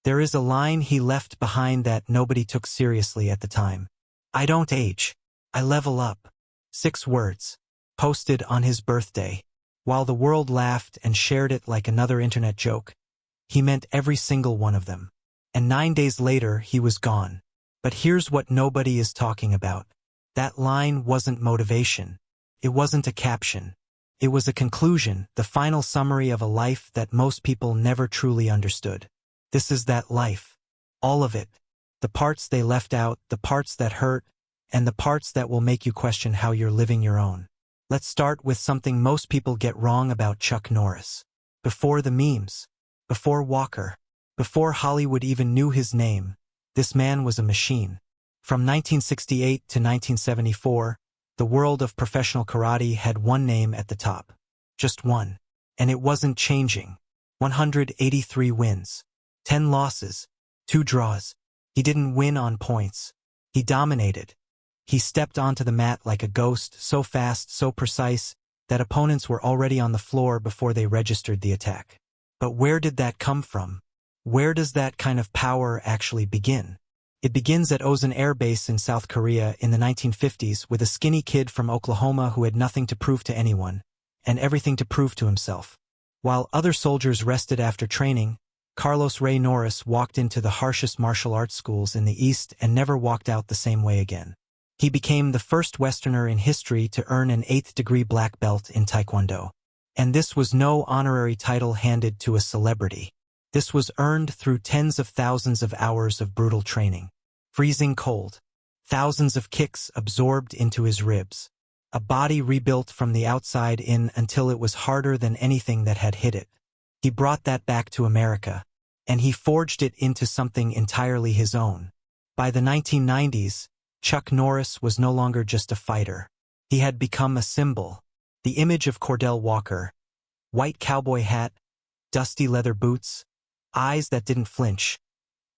There is a line he left behind that nobody took seriously at the time. I don't age. I level up. 6 words. Posted on his birthday. While the world laughed and shared it like another internet joke, he meant every single one of them. And 9 days later, he was gone. But here's what nobody is talking about. That line wasn't motivation. It wasn't a caption. It was a conclusion, the final summary of a life that most people never truly understood. This is that life. All of it. The parts they left out, the parts that hurt, and the parts that will make you question how you're living your own. Let's start with something most people get wrong about Chuck Norris. Before the memes, before Walker, before Hollywood even knew his name, this man was a machine. From 1968 to 1974, the world of professional karate had one name at the top. Just one. And it wasn't changing. 183 wins. 10 losses. 2 draws. He didn't win on points. He dominated. He stepped onto the mat like a ghost, so fast, so precise, that opponents were already on the floor before they registered the attack. But where did that come from? Where does that kind of power actually begin? It begins at Osan Air Base in South Korea in the 1950s with a skinny kid from Oklahoma who had nothing to prove to anyone, and everything to prove to himself. While other soldiers rested after training, Carlos Ray Norris walked into the harshest martial arts schools in the East and never walked out the same way again. He became the first Westerner in history to earn an 8th-degree black belt in Taekwondo. And this was no honorary title handed to a celebrity. This was earned through tens of thousands of hours of brutal training. Freezing cold. Thousands of kicks absorbed into his ribs. A body rebuilt from the outside in until it was harder than anything that had hit it. He brought that back to America, and he forged it into something entirely his own. By the 1990s, Chuck Norris was no longer just a fighter. He had become a symbol. The image of Cordell Walker, white cowboy hat, dusty leather boots, eyes that didn't flinch,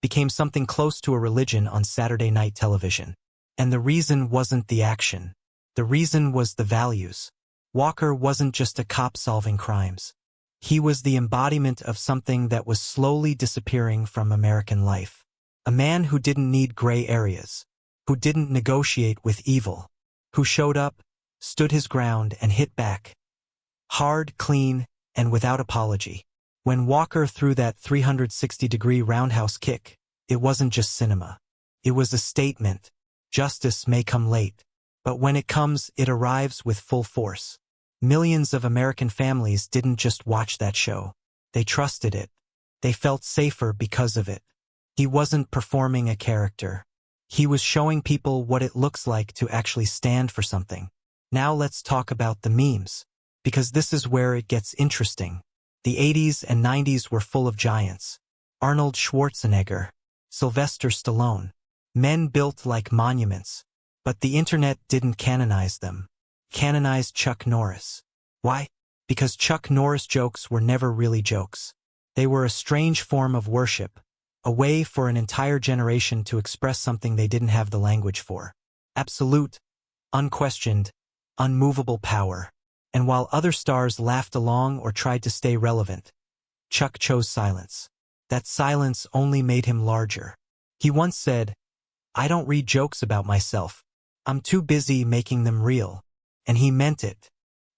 became something close to a religion on Saturday night television. And the reason wasn't the action. The reason was the values. Walker wasn't just a cop solving crimes. He was the embodiment of something that was slowly disappearing from American life. A man who didn't need gray areas, who didn't negotiate with evil, who showed up, stood his ground and hit back. Hard, clean, and without apology. When Walker threw that 360-degree roundhouse kick, it wasn't just cinema. It was a statement. Justice may come late, but when it comes, it arrives with full force. Millions of American families didn't just watch that show. They trusted it. They felt safer because of it. He wasn't performing a character. He was showing people what it looks like to actually stand for something. Now let's talk about the memes, because this is where it gets interesting. The 80s and 90s were full of giants. Arnold Schwarzenegger, Sylvester Stallone. Men built like monuments. But the internet didn't canonize them. Canonized Chuck Norris. Why? Because Chuck Norris jokes were never really jokes. They were a strange form of worship, a way for an entire generation to express something they didn't have the language for. Absolute, unquestioned, unmovable power. And while other stars laughed along or tried to stay relevant, Chuck chose silence. That silence only made him larger. He once said, "I don't read jokes about myself. I'm too busy making them real." And he meant it.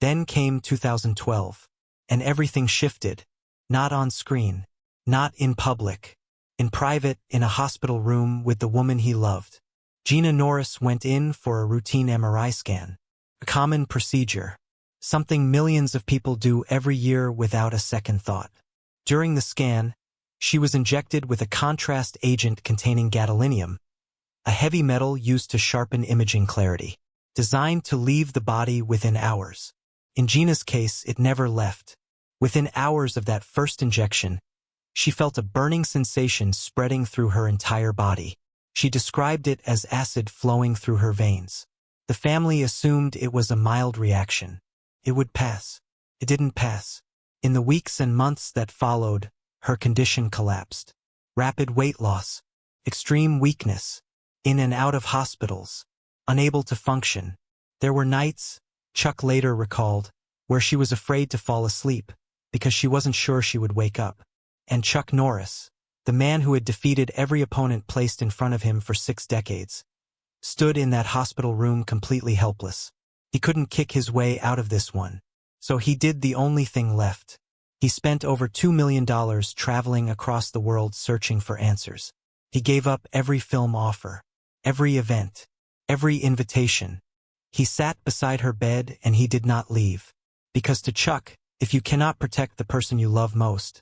Then came 2012, and everything shifted. Not on screen, not in public, in private, in a hospital room with the woman he loved. Gina Norris went in for a routine MRI scan. A common procedure. Something millions of people do every year without a second thought. During the scan, she was injected with a contrast agent containing gadolinium, a heavy metal used to sharpen imaging clarity, designed to leave the body within hours. In Gina's case, it never left. Within hours of that first injection, she felt a burning sensation spreading through her entire body. She described it as acid flowing through her veins. The family assumed it was a mild reaction. It would pass. It didn't pass. In the weeks and months that followed, her condition collapsed. Rapid weight loss, extreme weakness, in and out of hospitals, unable to function. There were nights, Chuck later recalled, where she was afraid to fall asleep because she wasn't sure she would wake up. And Chuck Norris, The man who had defeated every opponent placed in front of him for 6 decades, stood in that hospital room completely helpless. He couldn't kick his way out of this one. So he did the only thing left. He spent over $2 million traveling across the world searching for answers. He gave up every film offer, every event, every invitation. He sat beside her bed and he did not leave. Because to Chuck, if you cannot protect the person you love most,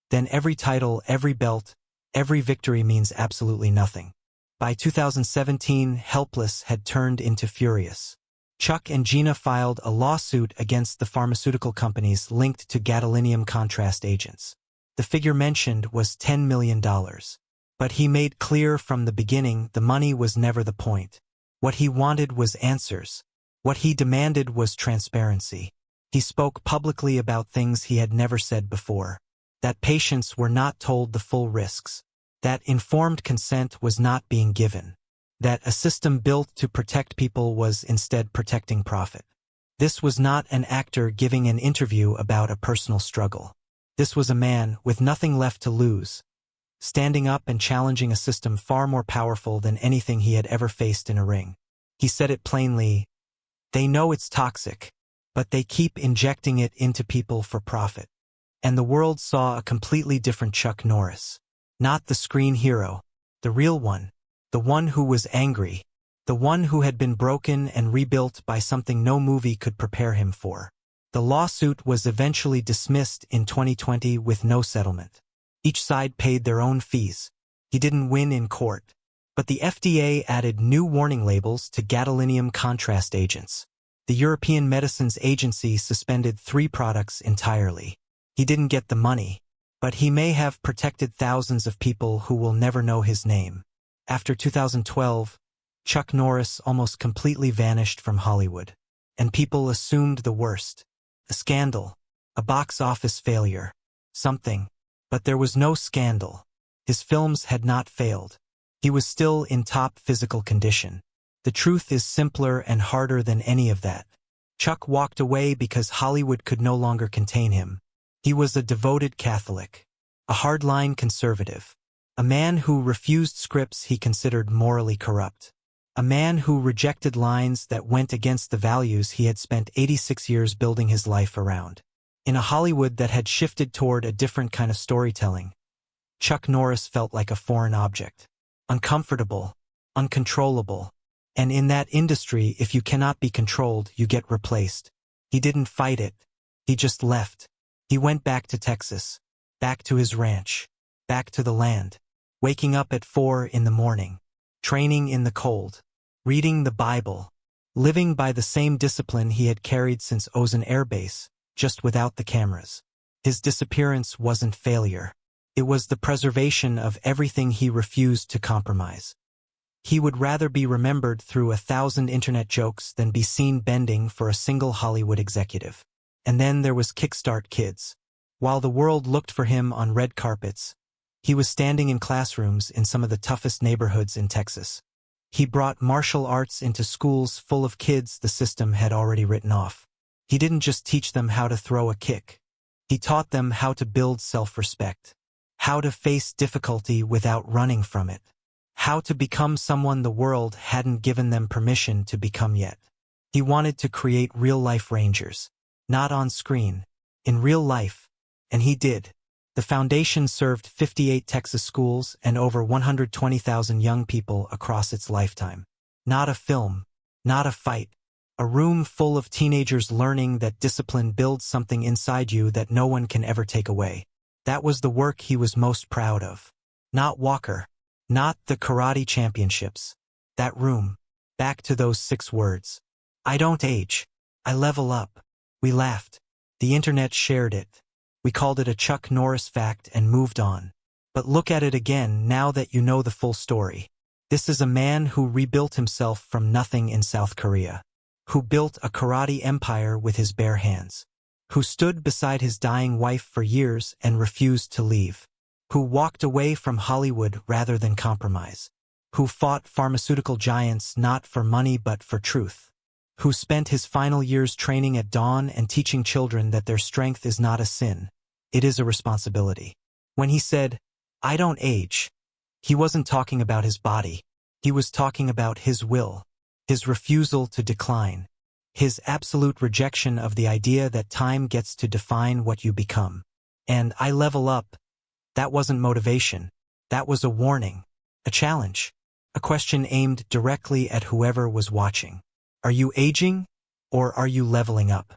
then every title, every belt, every victory means absolutely nothing. By 2017, helpless had turned into furious. Chuck and Gina filed a lawsuit against the pharmaceutical companies linked to gadolinium contrast agents. The figure mentioned was $10 million. But he made clear from the beginning the money was never the point. What he wanted was answers. What he demanded was transparency. He spoke publicly about things he had never said before. That patients were not told the full risks. That informed consent was not being given. That a system built to protect people was instead protecting profit. This was not an actor giving an interview about a personal struggle. This was a man with nothing left to lose, standing up and challenging a system far more powerful than anything he had ever faced in a ring. He said it plainly, "They know it's toxic, but they keep injecting it into people for profit." And the world saw a completely different Chuck Norris. Not the screen hero, the real one, the one who was angry, the one who had been broken and rebuilt by something no movie could prepare him for. The lawsuit was eventually dismissed in 2020 with no settlement. Each side paid their own fees. He didn't win in court. But the FDA added new warning labels to gadolinium contrast agents. The European Medicines Agency suspended 3 products entirely. He didn't get the money, but he may have protected thousands of people who will never know his name. After 2012, Chuck Norris almost completely vanished from Hollywood, and people assumed the worst. A scandal, a box office failure, something. But there was no scandal. His films had not failed. He was still in top physical condition. The truth is simpler and harder than any of that. Chuck walked away because Hollywood could no longer contain him. He was a devoted Catholic, a hardline conservative, a man who refused scripts he considered morally corrupt, a man who rejected lines that went against the values he had spent 86 years building his life around. In a Hollywood that had shifted toward a different kind of storytelling, Chuck Norris felt like a foreign object, uncomfortable, uncontrollable. And in that industry, if you cannot be controlled, you get replaced. He didn't fight it. He just left. He went back to Texas, back to his ranch, back to the land, waking up at 4 in the morning, training in the cold, reading the Bible, living by the same discipline he had carried since Ozan Air Base, just without the cameras. His disappearance wasn't failure. It was the preservation of everything he refused to compromise. He would rather be remembered through 1,000 internet jokes than be seen bending for a single Hollywood executive. And then there was Kickstart Kids. While the world looked for him on red carpets, he was standing in classrooms in some of the toughest neighborhoods in Texas. He brought martial arts into schools full of kids the system had already written off. He didn't just teach them how to throw a kick. He taught them how to build self-respect, how to face difficulty without running from it, how to become someone the world hadn't given them permission to become yet. He wanted to create real-life Rangers, not on screen, in real life, and he did. The foundation served 58 Texas schools and over 120,000 young people across its lifetime. Not a film, not a fight, a room full of teenagers learning that discipline builds something inside you that no one can ever take away. That was the work he was most proud of. Not Walker, not the karate championships. That room, back to those 6 words. I don't age. I level up. We laughed. The internet shared it. We called it a Chuck Norris fact and moved on. But look at it again now that you know the full story. This is a man who rebuilt himself from nothing in South Korea, who built a karate empire with his bare hands, who stood beside his dying wife for years and refused to leave, who walked away from Hollywood rather than compromise, who fought pharmaceutical giants not for money but for truth, who spent his final years training at dawn and teaching children that their strength is not a sin, it is a responsibility. When he said, I don't age. He wasn't talking about his body. He was talking about his will, his refusal to decline, his absolute rejection of the idea that time gets to define what you become. And I level up. That wasn't motivation. That was a warning, a challenge, a question aimed directly at whoever was watching. Are you aging, or are you leveling up?